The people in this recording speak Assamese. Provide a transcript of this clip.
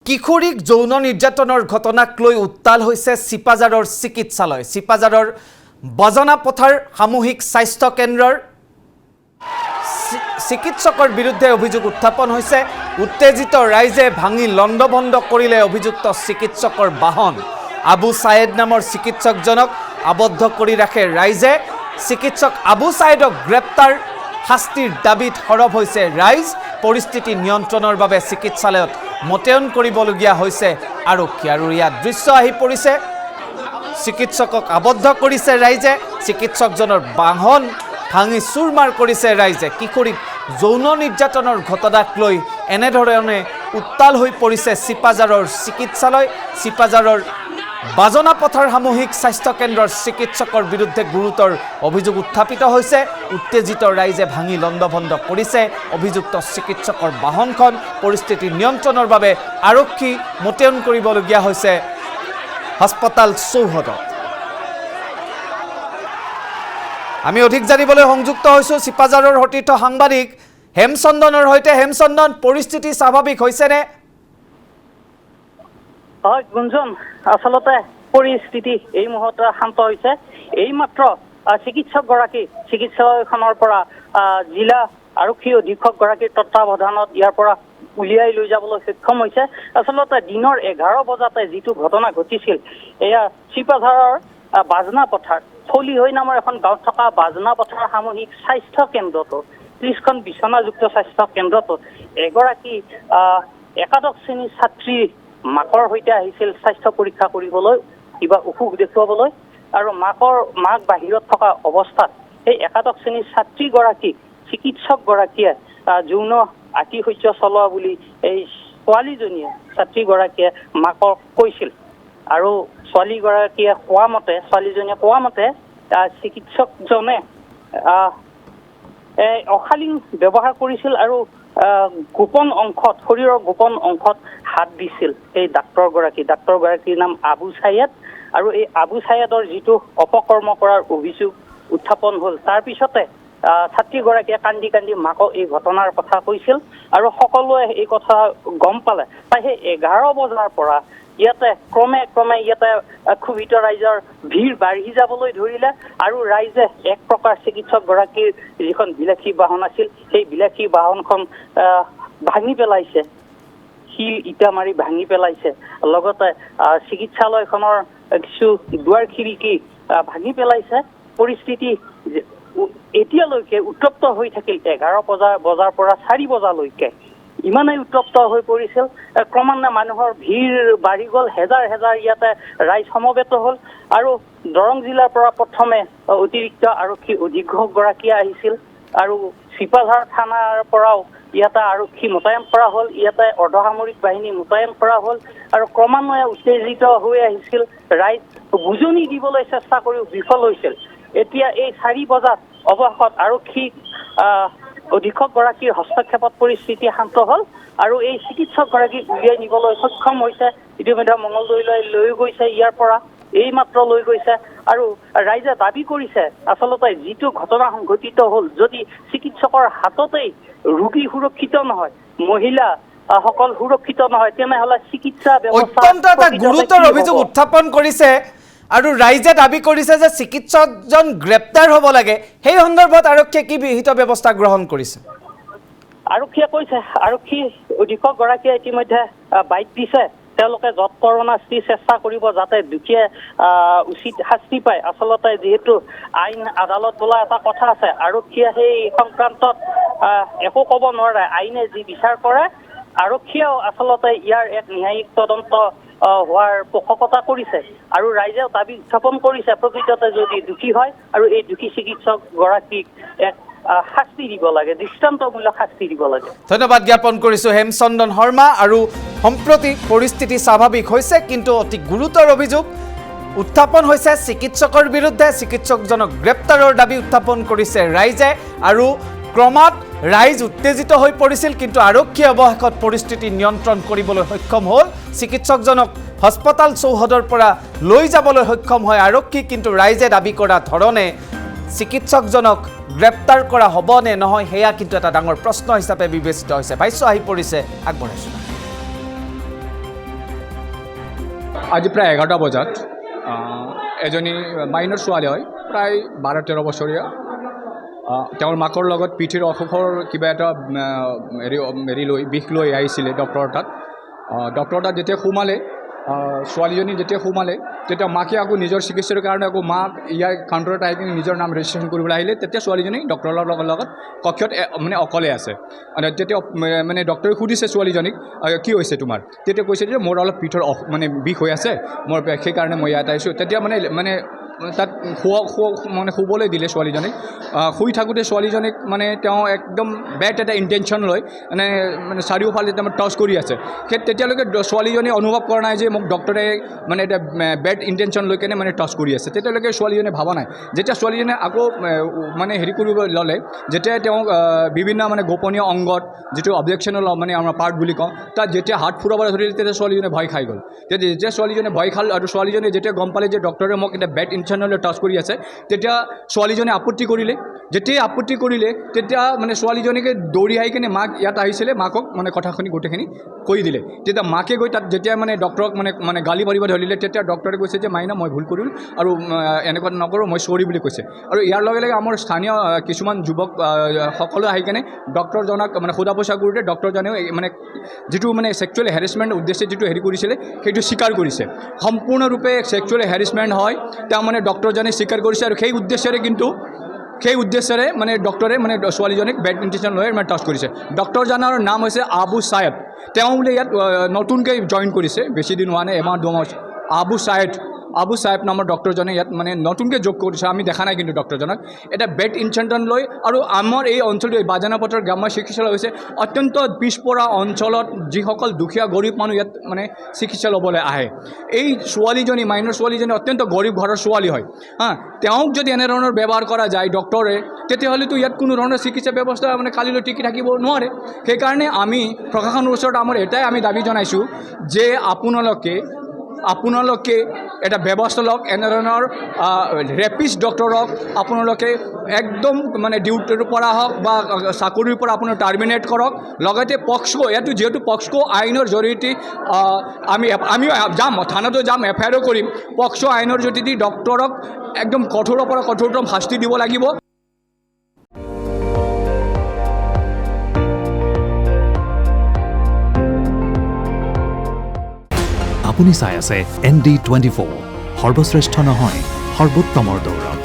কিশোৰীক যৌন নিৰ্যাতনৰ ঘটনাক লৈ উত্তাল হৈছে চিপাঝাৰৰ চিকিৎসালয়। চিপাঝাৰৰ বজনা পথাৰ সামূহিক স্বাস্থ্য কেন্দ্ৰৰ চিকিৎসকৰ বিৰুদ্ধে অভিযোগ উত্থাপন হৈছে। উত্তেজিত ৰাইজে ভাঙি লণ্ডভণ্ড কৰিলে অভিযুক্ত চিকিৎসকৰ বাহন। আবু ছায়েদ নামৰ চিকিৎসকজনক আবদ্ধ কৰি ৰাখে ৰাইজে। চিকিৎসক আবু ছায়েদক গ্ৰেপ্তাৰ শাস্তিৰ দাবীত সৰব হৈছে ৰাইজ। পৰিস্থিতি নিয়ন্ত্ৰণৰ বাবে চিকিৎসালয়ত মোতায়েন কৰিবলগীয়া হৈছে আৰক্ষী। আৰু ইয়াত দৃশ্য আহি পৰিছে, চিকিৎসকক আবদ্ধ কৰিছে ৰাইজে, চিকিৎসকজনৰ বাহন ভাঙি চুৰমাৰ কৰিছে ৰাইজে। কিশোৰীক যৌন নিৰ্যাতনৰ ঘটনাক লৈ এনেধৰণে উত্তাল হৈ পৰিছে চিপাঝাৰৰ চিকিৎসালয়। চিপাঝাৰৰ বাজনা পথাৰ সামূহিক স্বাস্থ্য কেন্দ্ৰৰ চিকিৎসকৰ বিৰুদ্ধে গুৰুতৰ অভিযোগ উত্থাপিত হৈছে। উত্তেজিত ৰাইজে ভাঙি লণ্ডভণ্ড কৰিছে অভিযুক্ত চিকিৎসকৰ বাহনখন। পৰিস্থিতি নিয়ন্ত্ৰণৰ বাবে আৰক্ষী মোতায়েন কৰিবলগীয়া হৈছে হাস্পতাল চৌহদত। আমি অধিক জানিবলৈ সংযুক্ত হৈছোঁ চিপাঝাৰৰ সতীৰ্থ সাংবাদিক হেমচন্দনৰ সৈতে। হেমচন্দন, পৰিস্থিতি স্বাভাৱিক হৈছেনে? হয় গুঞ্জন, আচলতে পৰিস্থিতি এই মুহূৰ্তত শান্ত হৈছে। এইমাত্ৰ চিকিৎসকগৰাকী চিকিৎসালয়খনৰ পৰা জিলা আৰক্ষী অধীক্ষকগৰাকীৰ তত্বাৱধানত ইয়াৰ পৰা উলিয়াই লৈ যাবলৈ সক্ষম হৈছে। আচলতে দিনৰ 11 বজাতে যিটো ঘটনা ঘটিছিল, এয়া চিপাঝাৰৰ বাজনা পথাৰ থলি হৈ নামৰ এখন গাঁৱত থকা বাজনা পথাৰ সামূহিক স্বাস্থ্য কেন্দ্ৰটো 30খন বিচনাযুক্ত স্বাস্থ্য কেন্দ্ৰটো এগৰাকী একাদশ শ্ৰেণীৰ ছাত্ৰী মাকৰ সৈতে আহিছিল স্বাস্থ্য পৰীক্ষা কৰিবলৈ, কিবা অসুখ দেখুৱাবলৈ। আৰু মাক বাহিৰত থকা অৱস্থাত সেই একাদশ শ্ৰেণীৰ ছাত্ৰীগৰাকীক চিকিৎসকগৰাকীয়ে যৌন আতিশয্য চলোৱা বুলি এই ছোৱালীজনীয়ে ছাত্ৰীগৰাকীয়ে মাকক কৈছিল। আৰু ছোৱালীজনীয়ে কোৱা মতে চিকিৎসকজনে অশালীন ব্যৱহাৰ কৰিছিল আৰু গোপন অংশত, শৰীৰৰ গোপন অংশত হাত দিছিল এই ডাক্তৰগৰাকীৰ নাম আবু ছায়েদ। আৰু এই আবু ছায়েদৰ যিটো অপকৰ্ম কৰাৰ অভিযোগ উত্থাপন হ'ল, তাৰ পিছতে ছাত্ৰীগৰাকীয়ে কান্দি কান্দি মাকক এই ঘটনাৰ কথা কৈছিল। আৰু সকলোৱে এই কথা গম পালে। তাই সেই 11 বজাৰ পৰা ইয়াতে ক্ৰমে ইয়াতে ক্ষোভিত ৰাইজৰ ভিৰ বাঢ়ি যাবলৈ ধৰিলে। আৰু ৰাইজে এক প্ৰকাৰ চিকিৎসকগৰাকীৰ যিখন বিলাসী বাহন আছিল, সেই বিলাসী বাহনখন ভাঙি পেলাইছে, শিল ইটা মাৰি ভাঙি পেলাইছে। লগতে চিকিৎসালয়খনৰ কিছু দুৱাৰ খিৰিকী ভাঙি পেলাইছে। পৰিস্থিতি এতিয়ালৈকে উত্তপ্ত হৈ থাকিল 11 বজাৰ পৰা 4 বজালৈকে। ইমানেই উত্তপ্ত হৈ পৰিছিল, ক্ৰমান্বয়ে মানুহৰ ভিৰ বাঢ়ি গ'ল, হেজাৰ ইয়াতে ৰাইজ সমবেত হ'ল। আৰু দৰং জিলাৰ পৰা প্ৰথমে অতিৰিক্ত আৰক্ষী অধীক্ষকগৰাকী আহিছিল আৰু চিপাঝাৰ থানাৰ পৰাও ইয়াতে আৰক্ষী মোতায়েন কৰা হ'ল, ইয়াতে অৰ্ধসামৰিক বাহিনী মোতায়েন কৰা হ'ল। আৰু ক্ৰমান্বয়ে উত্তেজিত হৈ আহিছিল ৰাইজ, বুজনি দিবলৈ চেষ্টা কৰিও বিফল হৈছিল। এতিয়া এই 4 বজাত অৱশেষত আৰক্ষী অধীক্ষকগৰাকীৰ হস্তক্ষেপত পৰিস্থিতি শান্ত হ'ল আৰু এই চিকিৎসকগৰাকীক উলিয়াই নিবলৈ সক্ষম হৈছে। ইতিমধ্যে মঙলদৈলৈ লৈ গৈছে, ইয়াৰ পৰা এইমাত্ৰ লৈ গৈছে। আৰু ৰাইজে দাবী কৰিছে, আচলতে যিটো ঘটনা সংঘটিত হ'ল, যদি চিকিৎসকৰ হাততেই ৰোগী সুৰক্ষিত নহয়, মহিলা সকল সুৰক্ষিত নহয়, তেনেহ'লে চিকিৎসা ব্যৱস্থা অত্যন্ত এটা গুৰুতৰ অভিযোগ উত্থাপন কৰিছে। আৰু ৰাইজে দাবী কৰিছে যে চিকিৎসকজন গ্ৰেপ্তাৰ হ'ব লাগে। সেই সন্দৰ্ভত আৰক্ষীয়ে কি বিহিত ব্যৱস্থা গ্ৰহণ কৰিছে? আৰক্ষীয়ে কৈছে, আৰক্ষী অধীক্ষকগৰাকীয়ে ইতিমধ্যে বাইট দিছে, তেওঁলোকে যৎপৰোনাস্তি চেষ্টা কৰিব যাতে দুখীয়ে উচিত শাস্তি পায়। আচলতে যিহেতু আইন আদালত বোলা এটা কথা আছে, আৰক্ষীয়ে সেই সংক্ৰান্তত একো ক'ব নোৱাৰে। আইনে যি বিচাৰ কৰে, আৰক্ষীয়েও আচলতে ইয়াৰ এক ন্যায়িক তদন্ত হোৱাৰ পোষকতা কৰিছে। আৰু ৰাইজেও দাবী উত্থাপন কৰিছে, প্ৰকৃততে যদি দোষী হয় আৰু এই দোষী চিকিৎসকগৰাকীক এক শাস্তি দিব লাগে, দৃষ্টান্তমূলক শাস্তি দিব লাগে। ধন্যবাদ জ্ঞাপন কৰিছোঁ হেমচন্দন শৰ্মা। আৰু সম্প্ৰতি পৰিস্থিতি স্বাভাৱিক হৈছে, কিন্তু অতি গুৰুতৰ অভিযোগ উত্থাপন হৈছে চিকিৎসকৰ বিৰুদ্ধে। চিকিৎসকজনক গ্ৰেপ্তাৰৰ দাবী উত্থাপন কৰিছে ৰাইজে। আৰু ক্ৰমাৎ ৰাইজ উত্তেজিত হৈ পৰিছিল, কিন্তু আৰক্ষীয়ে অৱশেষত পৰিস্থিতি নিয়ন্ত্ৰণ কৰিবলৈ সক্ষম হ'ল। চিকিৎসকজনক হাস্পতাল চৌহদৰ পৰা লৈ যাবলৈ সক্ষম হয় আৰক্ষী। কিন্তু ৰাইজে দাবী কৰা ধৰণে চিকিৎসকজনক গ্ৰেপ্তাৰ কৰা হ'ব নে নহয়, সেয়া কিন্তু এটা ডাঙৰ প্ৰশ্ন হিচাপে বিবেচিত হৈছে। ভাষ্য আহি পৰিছে, আগবঢ়াইছোঁ। আজি প্ৰায় 11টা বজাত এজনী মাইনৰ ছোৱালী হয়, প্ৰায় 12-13 বছৰীয়া। তেওঁৰ মাকৰ লগত পিঠিৰ অসুখৰ কিবা এটা বিষ লৈ আহিছিলে ডক্টৰৰ তাত। ডক্টৰৰ তাত যেতিয়া সোমালে, ছোৱালীজনী যেতিয়া সোমালে, তেতিয়া মাকে আকৌ নিজৰ চিকিৎসাৰ কাৰণে আকৌ মাক ইয়াৰ কাউণ্টাৰত আহি কিনে নিজৰ নাম ৰেজিষ্ট্ৰেশ্যন কৰিবলৈ আহিলে। তেতিয়া ছোৱালীজনী ডক্টৰৰ লগত কক্ষত মানে অকলে আছে। তেতিয়া মানে ডক্টৰে সুধিছে ছোৱালীজনীক, কি হৈছে তোমাৰ? তেতিয়া কৈছে যে মোৰ অলপ পিঠৰ মানে বিষ হৈ আছে, মোৰ সেইকাৰণে মই ইয়াত আহিছোঁ। তেতিয়া মানে তাত শুবলৈ দিলে ছোৱালীজনীক। শুই থাকোঁতে ছোৱালীজনীক মানে তেওঁ একদম বেড এটা ইণ্টেনশ্যন লৈ মানে চাৰিওফালে তাৰমানে টচ কৰি আছে। তেতিয়ালৈকে ছোৱালীজনী অনুভৱ কৰা নাই যে মোক ডক্টৰে মানে এটা বেড ইণ্টেনশ্যন লৈ কেনে মানে টচ কৰি আছে। তেতিয়ালৈকে ছোৱালীজনীয়ে ভাবা নাই। যেতিয়া ছোৱালীজনীয়ে আকৌ মানে কৰিব ল'লে, যেতিয়া তেওঁ বিভিন্ন মানে গোপনীয় অংগত যিটো অবজেকশ্যনেল মানে আমাৰ পাৰ্ট বুলি কওঁ, তাত যেতিয়া হাত ফুৰাবলৈ ধৰিলে, তেতিয়া ছোৱালীজনীয়ে ভয় খাই গ'ল। যেতিয়া ছোৱালীজনীয়ে ভয় খাল আৰু ছোৱালীজনীয়ে যেতিয়া গম পালে যে ডক্টৰে মোক এটা বেড ইণ্টেনশ্যনলৈ টাচ কৰি আছে, তেতিয়া ছোৱালীজনীয়ে আপত্তি কৰিলে। যেতিয়াই আপত্তি কৰিলে, তেতিয়া মানে ছোৱালীজনীকে দৌৰি আহি কিনে মাক ইয়াত আহিছিলে, মাকক মানে কথাখিনি গোটেইখিনি কৈ দিলে। তেতিয়া মাকে গৈ তাত যেতিয়া মানে ডক্টৰক মানে গালি পাৰিব ধৰিলে, তেতিয়া ডক্টৰে কৈছে যে মাইনা মই ভুল কৰিলোঁ আৰু এনেকুৱা নকৰোঁ, মই চৰি বুলি কৈছে। আৰু ইয়াৰ লগে লগে আমাৰ স্থানীয় কিছুমান যুৱক সকলো আহি কেনে ডক্টৰজনক মানে সোধা পোছা কৰোঁতে ডক্টৰজনেও মানে যিটো মানে ছেক্সুৱেল হেৰেছমেণ্ট উদ্দেশ্যে যিটো কৰিছিলে, সেইটো স্বীকাৰ কৰিছে। সম্পূৰ্ণৰূপে ছেক্সুৱেল হেৰেছমেণ্ট হয়, তেওঁ মানে ডক্টৰজনে স্বীকাৰ কৰিছে। আৰু সেই উদ্দেশ্যেৰে মানে ডক্টৰে মানে ছোৱালীজনীক বেড ইণ্টেনশ্যন লৈ মানে টাচ কৰিছে। ডক্টৰজনৰ নাম হৈছে আবু ছায়েদ। তেওঁ বোলে ইয়াত নতুনকৈ জইন কৰিছে, বেছি দিন হোৱা নাই, এমাহ 2 মাহ। আবু ছায়েব নামৰ ডক্টৰজনে ইয়াত মানে নতুনকৈ যোগ কৰিছে। আমি দেখা নাই কিন্তু ডক্টৰজনক এটা বেড ইনচেণ্টন লৈ। আৰু আমাৰ এই অঞ্চলটো বাজানাপটৰ গ্ৰাম্য চিকিৎসালয় হৈছে অত্যন্ত পিছপৰা অঞ্চলত যিসকল দুখীয়া গৰীব মানুহ ইয়াত মানে চিকিৎসা ল'বলৈ আহে। এই ছোৱালীজনী মাইনৰ ছোৱালীজনী অত্যন্ত গৰীব ঘৰৰ ছোৱালী হয়। তেওঁক যদি এনেধৰণৰ ব্যৱহাৰ কৰা যায় ডক্টৰে, তেতিয়াহ'লেতো ইয়াত কোনো ধৰণৰ চিকিৎসা ব্যৱস্থা মানে কালিলৈ টিকি থাকিব নোৱাৰে। সেইকাৰণে আমি প্ৰশাসনৰ ওচৰত আমাৰ এটাই আমি দাবী জনাইছোঁ যে আপোনালোকে এটা ব্যৱস্থা লওক। এনেধৰণৰ ৰেপিষ্ট ডক্টৰক আপোনালোকে একদম মানে ডিউটিৰ পৰা হওক বা চাকৰিৰ পৰা আপোনাৰ টাৰ্মিনেট কৰক। লগতে পক্সো, ইয়াতো যিহেতু পক্সো আইনৰ জৰিয়তে আমিও যাম, থানাতো যাম, FIR কৰিম। পক্সো আইনৰ জৰিয়তে ডক্টৰক একদম কঠোৰৰ পৰা কঠোৰতম শাস্তি দিব লাগিব। আপুনি চাই আছে ND24, সৰ্বশ্ৰেষ্ঠ নহয় সৰ্বোত্তমৰ দৌৰত।